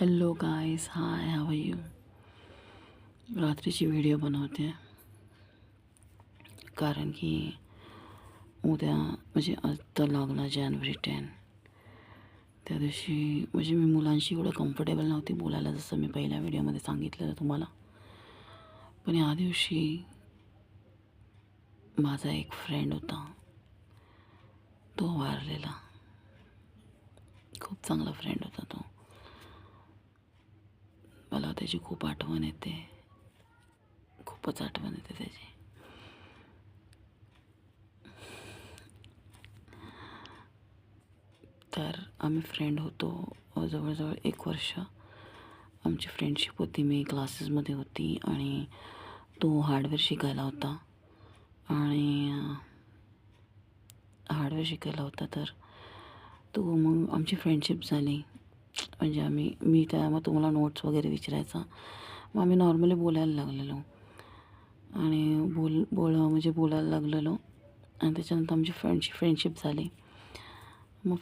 Hello guys, hi, how are you. रात्रीची video बनवते कारण की उद्या म्हणजे आत्ता लागला जानेवारी 10. त्या दिवशी म्हणजे मी मुलांशी एवढं कम्फर्टेबल नव्हती बोलायला, जसं मी पहिल्या व्हिडिओमध्ये सांगितलेलं तुम्हाला. पण या दिवशी माझा एक फ्रेंड होता, तो वारलेला. खूप चांगला फ्रेंड होता तो. मला त्याची खूप आठवण येते, खूपच आठवण येते त्याची. तर आम्ही फ्रेंड होतो जवळजवळ 1 वर्ष आमची फ्रेंडशिप होती. मी क्लासेसमध्ये होती आणि तो हार्डवेअर शिकायला होता तर तो मग आमची फ्रेंडशिप झाली. म्हणजे मग तुम्हाला नोट्स वगैरे विचारायचा, मग आम्ही नॉर्मली बोलायला लागलेलो आणि बोलायला लागलेलो आणि त्याच्यानंतर आमची फ्रेंडशिप झाली. मग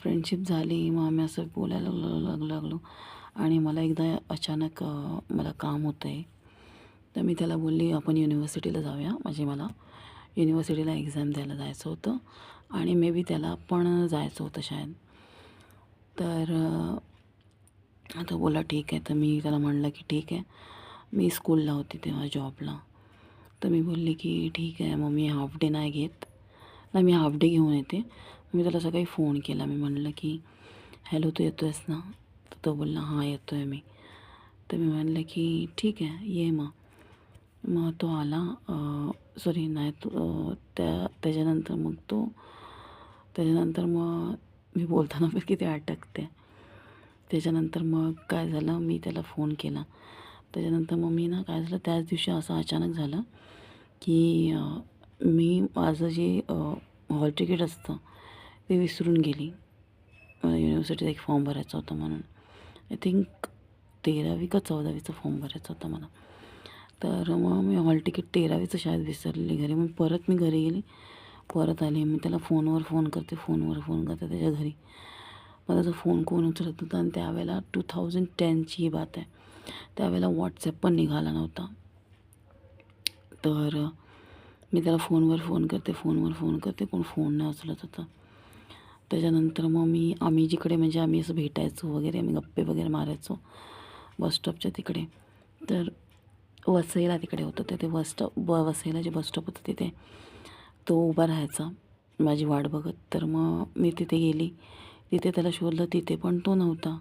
मग आम्ही असं बोलायला लागलो आणि मला एकदा अचानक मला काम होतं आहे, तर मी त्याला बोलली आपण युनिव्हर्सिटीला जाऊया. म्हणजे मला युनिव्हर्सिटीला एक्झाम द्यायला जायचं होतं आणि मे बी त्याला पण जायचं होतं शायद. तर तो बोलला ठीक आहे. तर मी त्याला म्हणलं की ठीक आहे. मी स्कूलला होती तेव्हा जॉबला. तर मी बोलली की ठीक आहे, मग मी हाफ डे नाही घेत ना, मी हाफ डे घेऊन येते. मी त्याला सकाळी फोन केला. मी म्हणलं की हॅलो, तू येतो आहेस ना? तर तो बोलला हां येतो आहे मी. तर मी म्हणलं की ठीक आहे, ये मग. मग तो आला. सॉरी नाही तो त्याच्यानंतर मग मी बोलताना पण किती अटकते. त्याच्यानंतर मग काय झालं, मी त्याला फोन केला. त्याच्यानंतर मग मी ना काय झालं, त्याच दिवशी असं अचानक झालं की मी माझं जे हॉल तिकीट असतं ते विसरून गेली. मला युनिव्हर्सिटीचा एक फॉर्म भरायचा होता म्हणून. आय थिंक 13वी का 14वीचा फॉर्म भरायचा होता मला. तर मग मी हॉल तिकीट 13वीचं शायद विसरलेली घरी. मग परत मी घरी गेली, परत आली. मी त्याला फोनवर फोन करते त्याच्या घरी. मग त्याचा फोन कोण उचलत होता आणि त्यावेळेला 2010ची ही बात आहे. त्यावेळेला व्हॉट्सॲप पण निघाला नव्हता. तर मी त्याला फोनवर फोन करते कोण फोन नाही उचलत होता. त्याच्यानंतर मग आम्ही जिकडे म्हणजे आम्ही असं भेटायचो वगैरे, आम्ही गप्पे वगैरे मारायचो बसस्टॉपच्या तिकडे. तर वसईला तिकडे होतं ते वसईला जे बसस्टॉप होतं तिथे तो उभा राहायचा माझी वाट बघत. तर मग मी तिथे गेली, तिथे त्याला शोधलं, तिथे पण तो नव्हता.